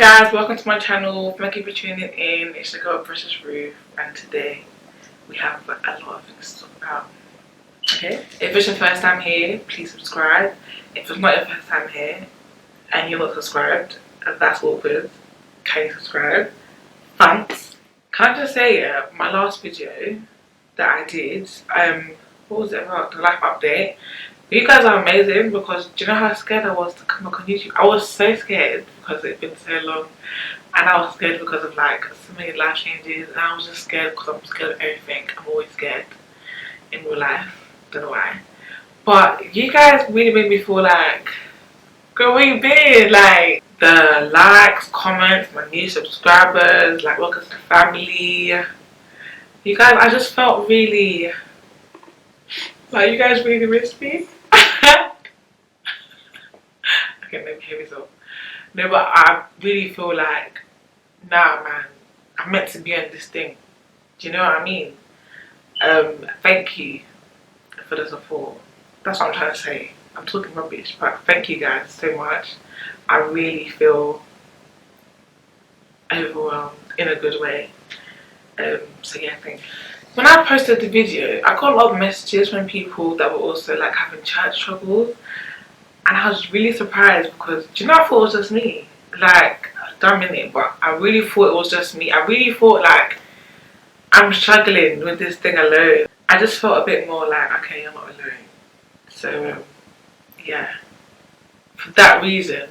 guys, welcome to my channel. Thank you for tuning in. It's your girl Precious Ruth, and today we have a lot of things to talk about. Okay, if it's your first time here, please subscribe. If it's not your first time here and you're not subscribed, that's awkward. Can you subscribe? Thanks. Can I just say, my last video that I did, what was it about? The life update. You guys are amazing, because do you know how scared I was to come back on YouTube? I was so scared because it's been so long, and I was scared because of like so many life changes, and I was just scared because I'm scared of everything. I'm always scared in real life, don't know why. But you guys really made me feel like, girl, where you been? Like the likes, comments, my new subscribers, like welcome to the family. You guys, I just felt really like you guys really missed me. Okay, maybe hear myself. No, but I really feel like, nah, man, I'm meant to be on this thing. Do you know what I mean? Thank you for the support. That's what I'm trying to say. I'm talking rubbish, but thank you guys so much. I really feel overwhelmed in a good way. So yeah, thank you. When I posted the video, I got a lot of messages from people that were also like having church troubles, and I was really surprised because, do you know, I thought it was just me. Like, don't mean it, but I really thought it was just me. I really thought like I'm struggling with this thing alone. I just felt a bit more like, okay, you're not alone. So yeah, for that reason,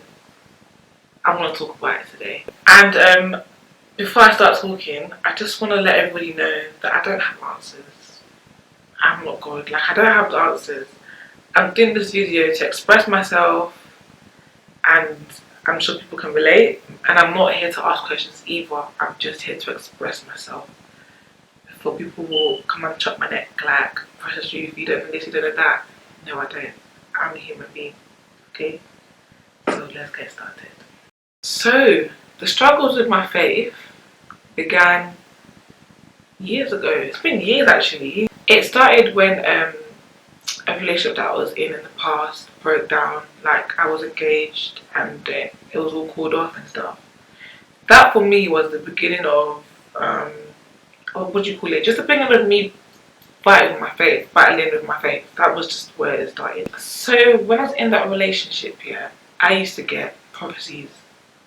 I'm gonna talk about it today. And before I start talking, I just want to let everybody know that I don't have answers. I'm not God. Like, I don't have the answers. I'm doing this video to express myself, and I'm sure people can relate. And I'm not here to ask questions either. I'm just here to express myself. Before people will come and chop my neck like, Precious Ruth, you don't know this, you don't know that. No, I don't. I'm a human being. Okay? So let's get started. So, the struggles with my faith began years ago. It's been years actually. It started when a relationship that I was in the past broke down. Like, I was engaged and it was all called off and stuff. That for me was the beginning of what do you call it? Just the beginning of me battling with my faith. That was just where it started. So when I was in that relationship, yeah, I used to get prophecies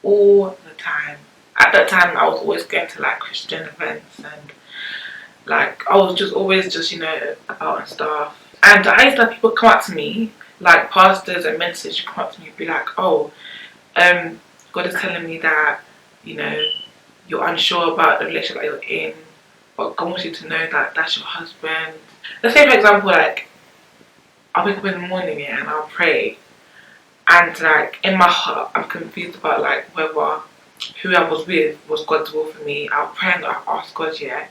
all the time. At that time, I was always going to like Christian events, and like I was just always just, you know, about and stuff. And I used to have people come up to me, like pastors and ministers, come up to me and be like, oh, God is telling me that, you know, you're unsure about the relationship that you're in, but God wants you to know that that's your husband. Let's say, for example, like I'll wake up in the morning, yeah, and I'll pray, and like in my heart I'm confused about like whether who I was with was God's will for me. I'll pray and I'll ask God, yeah.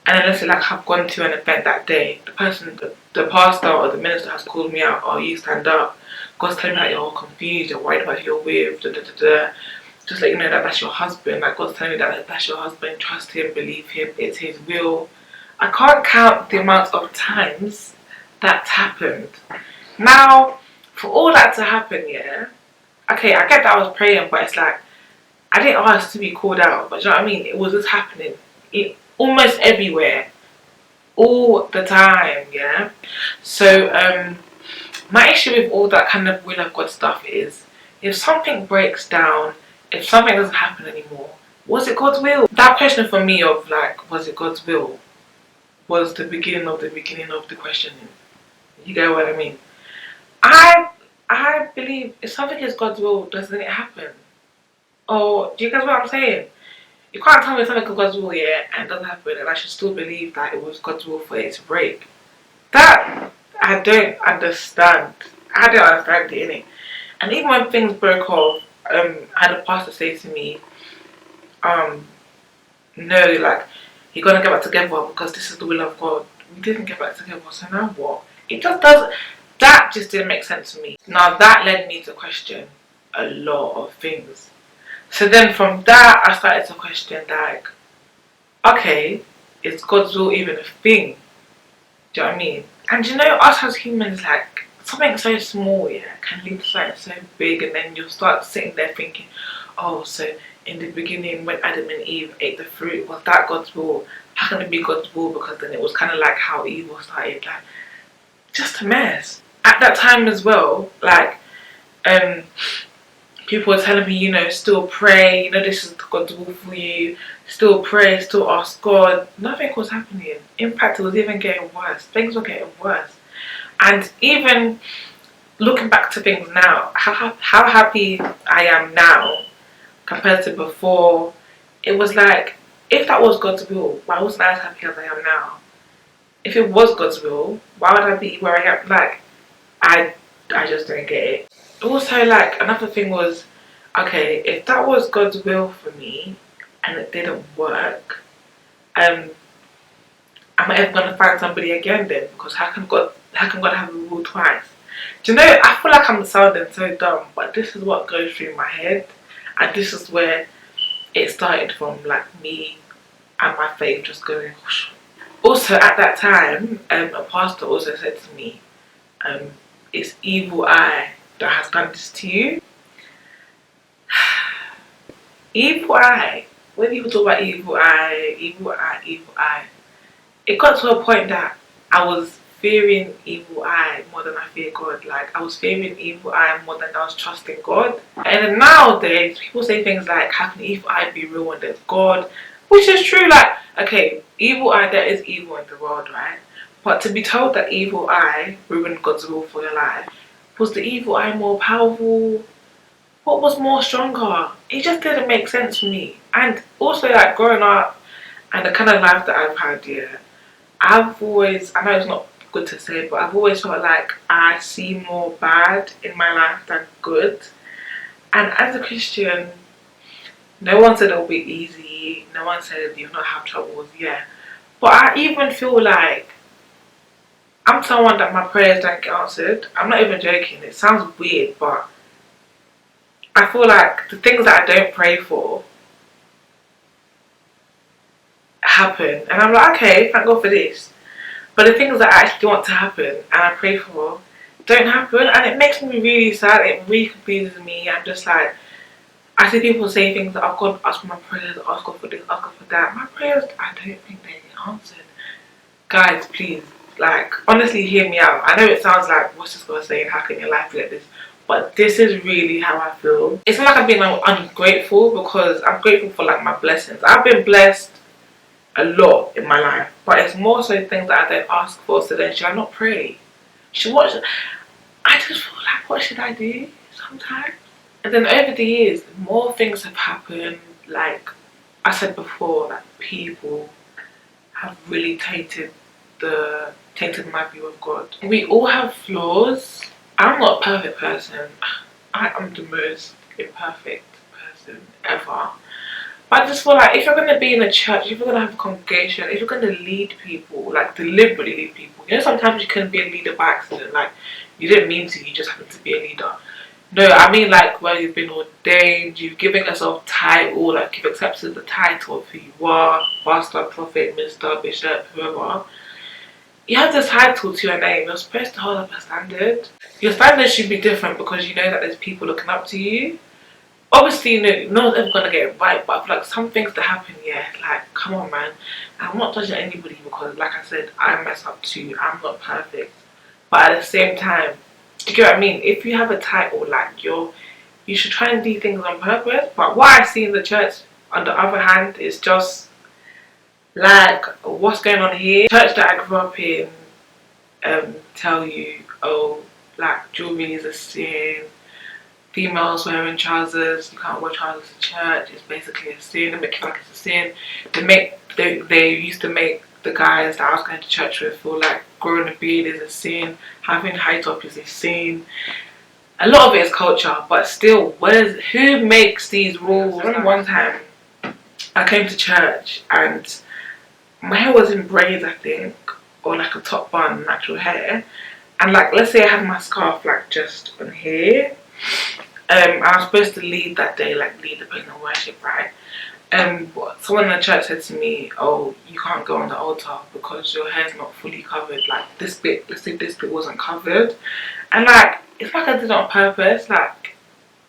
And then let's say like I've gone to an event that day, the person, the pastor or the minister has called me out, oh, you stand up. God's telling me that you're all confused, you're worried about who you're with, da da da da. Just let you know that that's your husband. Like, God's telling me that that's your husband, trust him, believe him, it's his will. I can't count the amount of times that's happened. Now, for all that to happen, yeah, okay, I get that I was praying, but it's like, I didn't ask to be called out, but do you know what I mean? It was just happening almost everywhere, all the time, yeah? So, my issue with all that kind of will of God stuff is, if something breaks down, if something doesn't happen anymore, was it God's will? That question for me of like, was it God's will, was the beginning of the questioning. You get what I mean? I believe if something is God's will, doesn't it happen? Or do you guys what I'm saying? You can't tell me something is God's will, yeah, and it doesn't happen, and I should still believe that it was God's will for it to break. That I don't understand. I don't understand it, innit? And even when things broke off, I had a pastor say to me, no, like, you're gonna get back together because this is the will of God. We didn't get back together, so now what? It just doesn't, that just didn't make sense to me. Now that led me to question a lot of things. So then from that, I started to question like, okay, is God's will even a thing? Do you know what I mean? And you know, us as humans, like, something so small, yeah, can lead to something so big, and then you'll start sitting there thinking, oh, so in the beginning when Adam and Eve ate the fruit, was that God's will? How can it be God's will? Because then it was kind of like how evil started, like just a mess. At that time as well, like people were telling me, you know, still pray, you know, this is God's will for you, still pray, still ask God. Nothing was happening. In fact, it was even getting worse. Things were getting worse. And even looking back to things now, how happy I am now compared to before, it was like, if that was God's will, why wasn't I as happy as I am now? If it was God's will, why would I be where I am? Like, I just don't get it. Also, like, another thing was, okay, if that was God's will for me and it didn't work, am I ever gonna find somebody again then? Because how can God have a will twice? Do you know, I feel like I'm sounding so dumb, but this is what goes through my head, and this is where it started from, like me and my faith just going whoosh. Also at that time, a pastor also said to me, it's evil eye that has done this to you. Evil eye. When people talk about evil eye, evil eye, evil eye, it got to a point that I was fearing evil eye more than I fear God. Like, I was fearing evil eye more than I was trusting God. And then nowadays, people say things like, how can evil eye be real when there's God? Which is true. Like, okay, evil eye, there is evil in the world, right? But to be told that evil eye ruined God's will for your life, was the evil eye more powerful? What was more stronger? It just didn't make sense for me. And also, like, growing up and the kind of life that I've had, yeah, I've always, I know it's not good to say, but I've always felt like I see more bad in my life than good. And as a Christian, no one said it'll be easy, no one said you'll not have troubles, yeah. But I even feel like I'm someone that my prayers don't get answered. I'm not even joking, it sounds weird, but I feel like the things that I don't pray for happen. And I'm like, okay, thank God for this. But the things that I actually want to happen and I pray for don't happen, and it makes me really sad. It really confuses me. I'm just like, I see people say things like, oh God, ask for my prayers, ask God for this, ask God for that. My prayers, I don't think they get answered. Guys, please, like, honestly, hear me out. I know it sounds like, what's this girl saying? How can your life be like this? But this is really how I feel. It's not like I'm being ungrateful, because I'm grateful for, like, my blessings. I've been blessed a lot in my life, but it's more so things that I don't ask for. So then, should I not pray? I just feel like, what should I do sometimes? And then over the years, more things have happened. Like I said before, like people have really tainted my view of God. We all have flaws. I'm not a perfect person. I am the most imperfect person ever. But I just feel like if you're going to be in a church, if you're going to have a congregation, if you're going to lead people, like deliberately lead people, you know, sometimes you can be a leader by accident, like you didn't mean to, you just happen to be a leader. No, I mean like where you've been ordained, you've given yourself title, like you've accepted the title of who you are, pastor, prophet, minister, bishop, whoever. You have this title to your name, you're supposed to hold up a standard. Your standard should be different because you know that there's people looking up to you. Obviously, no one's ever gonna get it right, but I feel like some things that happen, yeah, like, come on, man. I'm not judging anybody because, like I said, I mess up too. I'm not perfect. But at the same time, do you get what I mean? If you have a title, like, you should try and do things on purpose. But what I see in the church, on the other hand, is just, like, what's going on here? Church that I grew up in tell you, oh, like, jewelry is a sin. Females wearing trousers, you can't wear trousers to church, it's basically a sin. They make it feel like it's a sin. They used to make the guys that I was going to church with feel like growing a beard is a sin, having high top is a sin. A lot of it is culture, but still, who makes these rules? One time I came to church and my hair was in braids, I think, or like a top bun, natural hair, and like, let's say I had my scarf like just on here. I was supposed to lead that day, like lead the praise and worship, right? Someone in the church said to me, oh, you can't go on the altar because your hair's not fully covered. Like this bit, let's say this bit wasn't covered. And like, it's like I did it on purpose. Like,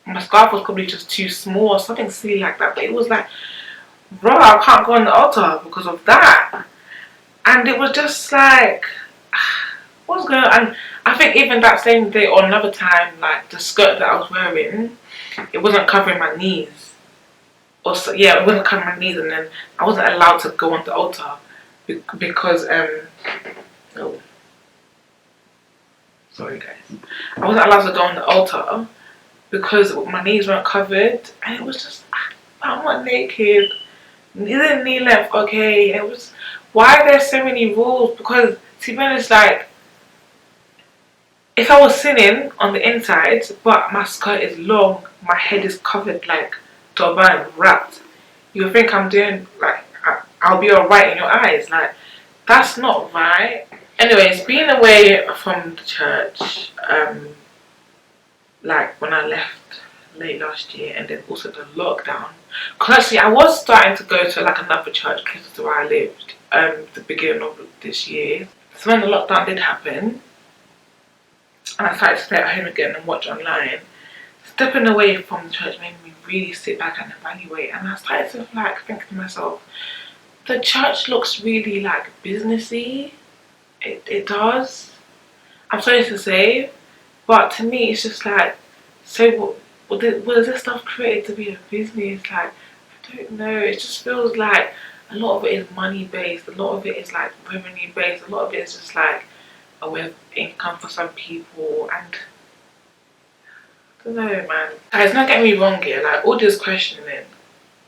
my scarf was probably just too small or something silly like that. But it was like, bro, I can't go on the altar because of that. And it was just like, what's going on? And I think even that same day or another time, like the skirt that I was wearing, it wasn't covering my knees. Or so, yeah, it wasn't covering my knees, and then I wasn't allowed to go on the altar because oh, sorry guys, I wasn't allowed to go on the altar because my knees weren't covered, and it was just, I'm not naked. Isn't knee length okay? It was, why are there so many rules? Because to be honest, like, if I was sitting on the inside but my skirt is long, my head is covered like turban wrapped, you think I'm doing like, I'll be alright in your eyes. Like, that's not right. Anyways, being away from the church, like when I left late last year, and then also the lockdown. Because actually I was starting to go to like another church closer to where I lived the beginning of this year. So when the lockdown did happen and I started to stay at home again and watch online, stepping away from the church made me really sit back and evaluate, and I started to like think to myself, the church looks really like businessy. It does. I'm sorry to say, but to me it's just like, so was this stuff created to be a business? Like, I don't know. It just feels like a lot of it is money based. A lot of it is like revenue based. A lot of it is just like a way of income for some people. And I don't know, man. Guys, don't get me wrong here. Like, all this questioning,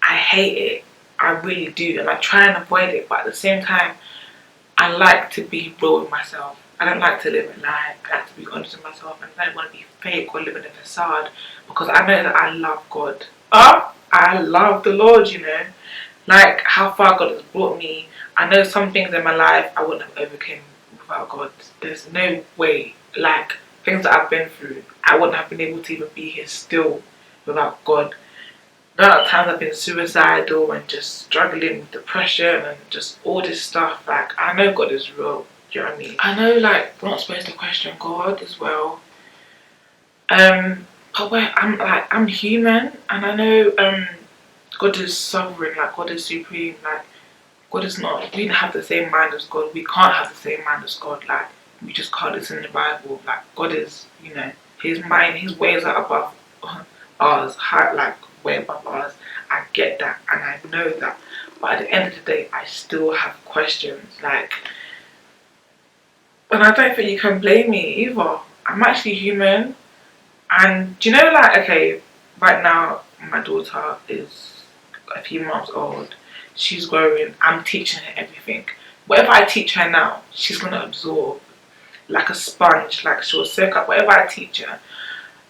I hate it. I really do, and I try and avoid it. But at the same time, I like to be real with myself. I don't like to live a lie. I like to be honest with myself, and I don't want to be fake or live in a facade, because I know that I love God. I love the Lord, you know. Like how far God has brought me. I know some things in my life I wouldn't have overcome without God. There's no way. Like, things that I've been through, I wouldn't have been able to even be here still without God. There are times I've been suicidal and just struggling with depression and just all this stuff. Like, I know God is real. Do you know what I mean? I know, like, we're not supposed to question God as well. But I'm human, and I know God is sovereign. Like, God is supreme. Like, God is not. We don't have the same mind as God. We can't have the same mind as God. Like, we just can't. It's in the Bible. Like, God is, you know, His mind, His ways are above ours. Like, way above ours. I get that, and I know that. But at the end of the day, I still have questions. Like, and I don't think you can blame me either. I'm actually human. And do you know, like, okay, right now my daughter is a few months old. She's growing. I'm teaching her everything. Whatever I teach her now, she's gonna absorb like a sponge. Like, she'll soak up whatever I teach her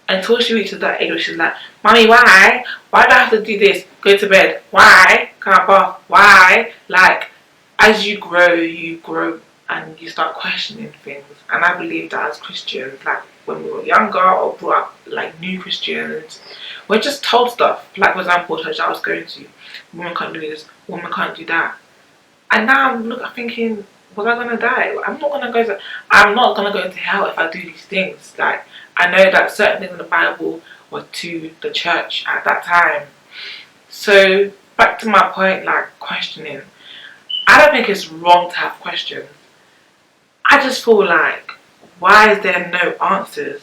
until she reaches that age where she's like, "Mommy, why? Why do I have to do this? Go to bed. Why? Can't bath. Why?" Like, as you grow and you start questioning things. And I believe that as Christians, like when we were younger or brought up like new Christians, we're just told stuff. Like, for example, church I was going to, women can't do this, women can't do that. And now I'm thinking, was I gonna die? I'm not gonna go into hell if I do these things. Like, I know that certain things in the Bible were to the church at that time. So back to my point, like questioning. I don't think it's wrong to have questions. I just feel like, why is there no answers?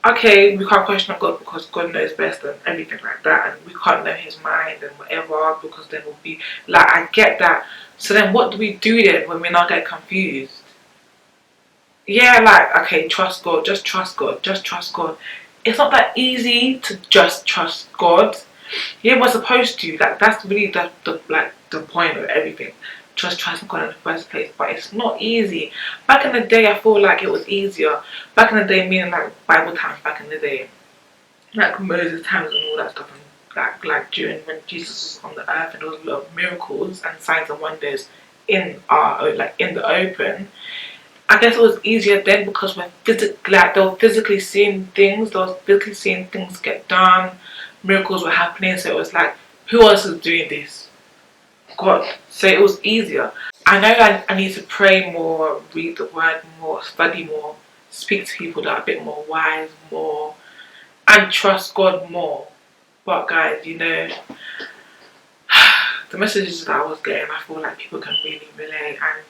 Okay, we can't question God because God knows best and everything like that, and we can't know His mind and whatever, because then we'll be like, I get that. So then what do we do then when we not get confused? Yeah, like, okay, trust God, just trust God, just trust God. It's not that easy to just trust God. Yeah, we're supposed to. Like, that's really the point of everything. Just trust God in the first place. But it's not easy. Back in the day, I feel like it was easier. Back in the day, meaning like Bible times back in the day. Like Moses times and all that stuff. And like during when Jesus was on the earth, and there was a lot of miracles and signs and wonders in in the open. I guess it was easier then because they were physically seeing things. They were physically seeing things get done. Miracles were happening, so it was like, who else is doing this? God. So it was easier. I know that I need to pray more, read the word more, study more, speak to people that are a bit more wise, more and trust God more. But guys, you know, the messages that I was getting, I feel like people can really relate. And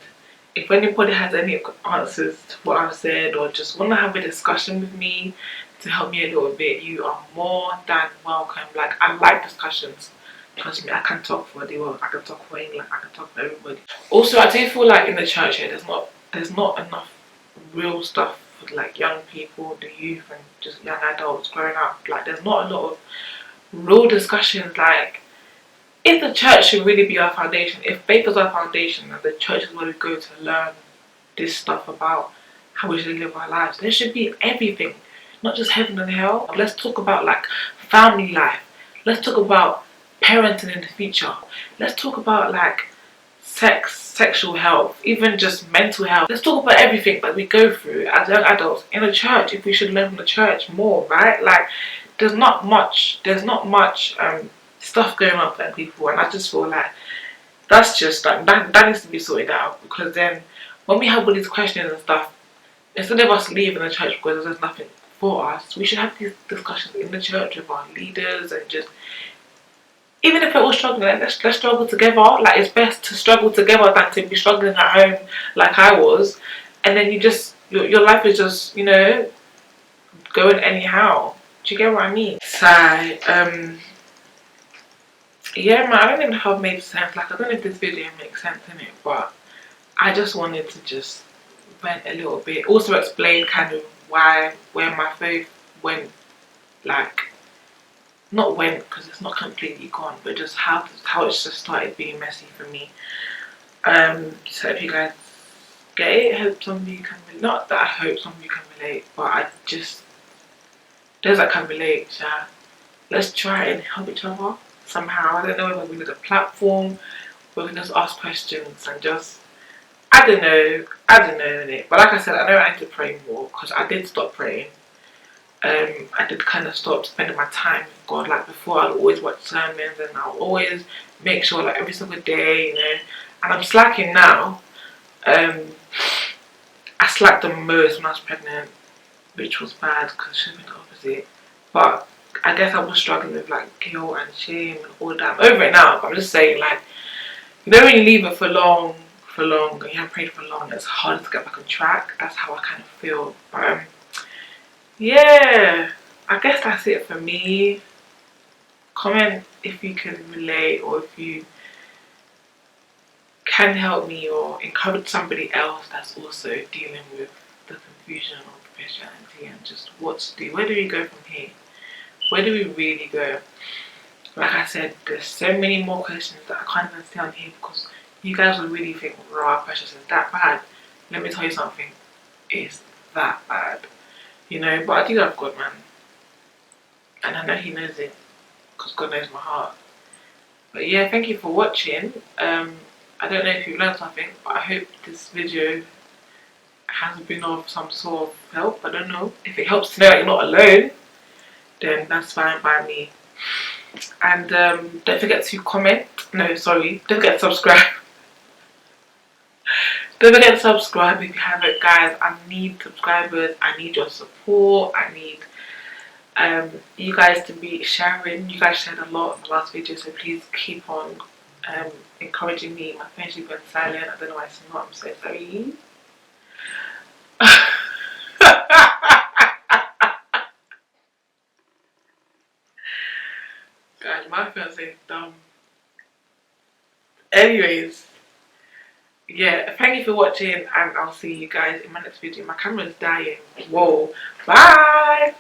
if anybody has any answers to what I've said, or just want to have a discussion with me to help me a little bit, you are more than welcome. Like, I like discussions. Trust me, I can talk for the world, I can talk for England, I can talk for everybody. Also, I do feel like in the church here, there's not enough real stuff for like young people, the youth, and just young adults growing up. Like, there's not a lot of real discussions. Like, if the church should really be our foundation, if faith is our foundation, and the church is where we go to learn this stuff about how we should live our lives, there should be everything, not just heaven and hell. Let's talk about like family life. Let's talk about parenting in the future. Let's talk about like sex, sexual health, even just mental health. Let's talk about everything that we go through as young adults in the church. If we should learn from the church more, right? Like, there's not much stuff going on for people, and I just feel like that's just like that needs to be sorted out. Because then when we have all these questions and stuff, instead of us leaving the church because there's nothing for us, we should have these discussions in the church with our leaders, and just, even if we're all struggling, let's struggle together. Like, it's best to struggle together than to be struggling at home like I was, and then you just your life is just, you know, going anyhow. Do you get what I mean? So yeah, man, I don't even know if I've made sense. Like, I don't know if this video makes sense in it, but I just wanted to just vent a little bit. Also explain kind of where my faith went, like, not went because it's not completely gone, but just how it's just started being messy for me. So if you guys get it, I hope some of you can relate. Not that I hope some of you can relate, but I just, those that can relate, so let's try and help each other somehow. I don't know whether we need a platform, where we can just ask questions and just, I don't know innit? But like I said, I know I need to pray more, because I did stop praying. I did kind of stop spending my time with God. Like, before, I'd always watch sermons, and I'll always make sure, like, every single day, you know. And I'm slacking now. I slacked the most when I was pregnant, which was bad because it should have been the opposite. But I guess I was struggling with like guilt and shame and all that. I'm over it now, but I'm just saying, like, you know, when you leave it for long, and you haven't prayed for long, it's hard to get back on track. That's how I kind of feel. But yeah, I guess that's it for me. Comment if you can relate, or if you can help me or encourage somebody else that's also dealing with the confusion of Christianity, and just what to do. Where do we go from here? Where do we really go? Like I said, there's so many more questions that I can't even say on here, because you guys will really think, raw, Precious is that bad. Let me tell you something, it's that bad. You know, but I do love God, man. And I know He knows it, because God knows my heart. But yeah, thank you for watching. I don't know if you've learned something, but I hope this video has been of some sort of help. I don't know. If it helps to know that you're not alone, then that's fine by me. And don't forget to comment. No, sorry. Don't forget to subscribe. Don't forget to subscribe if you haven't, guys. I need subscribers. I need your support. I need you guys to be sharing. You guys shared a lot in the last video, so please keep on encouraging me. My phone's been silent. I don't know why it's not. I'm so sorry. Guys, my phone's so dumb. Anyways, yeah, thank you for watching, and I'll see you guys in my next video. My camera's dying. Whoa. Bye.